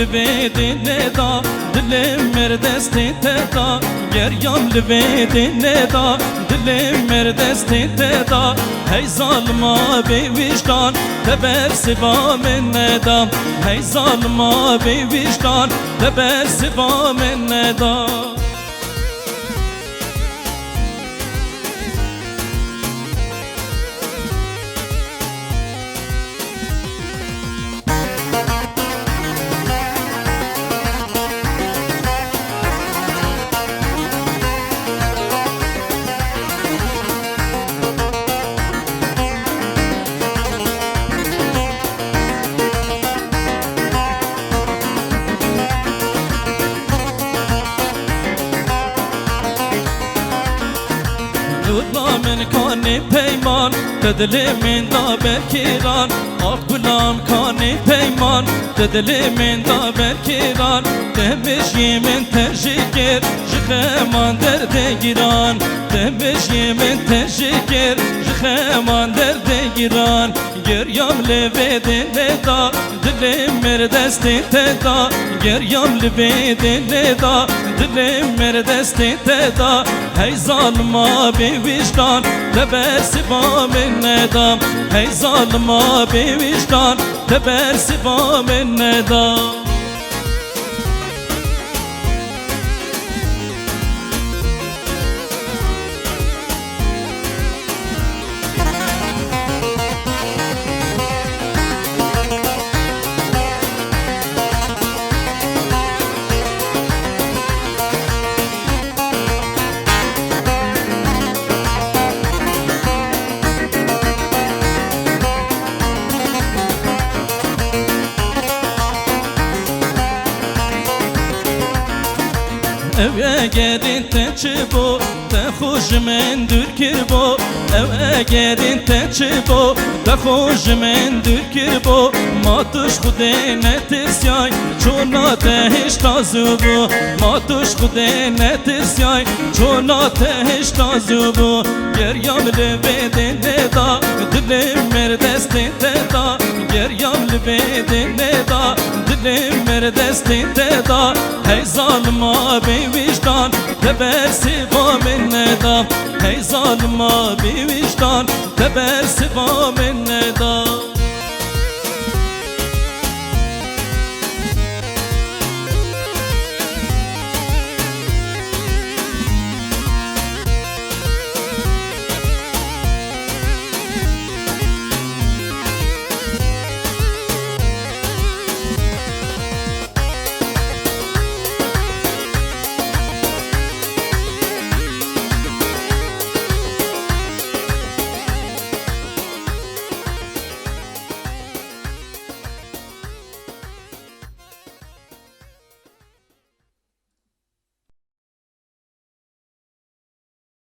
لبیدی ندا دل مردستی تدا گریام لبیدی ندا دل مردستی تدا هی ظالما بی وجدان تبر سوا من ندا هی ظالما بی وجدان تبر سوا من ندا دولا من کانی پیمان دل من دا برکیران آقلام کانی پیمان دل من دا برکیران دمشی من تشکر جخمان درد گیران دمشی من تشکر جخمان درد گیران گریام لبیدی ندا دل مردستی تدا گریام لبیدی ندا دل مردستی تدا هی ظالما بی وجدان تبر سوا من ندا هی ظالما بی وجدان تبر سوا من ندا ev egerin te çibo te خوش من دور کربو او اگرین te çibo te خوش من دور کربو ما توش خود نترسیای چونا te hiç tazubو ما توش خود نترسیای چونا te hiç tazubو geryam lebedin neda dilim merdestin teda geryam lebedin neda dilim merdestin teda hey zalma bey vicdan teber siva min neda hey zalma bey vicdan teber siva min neda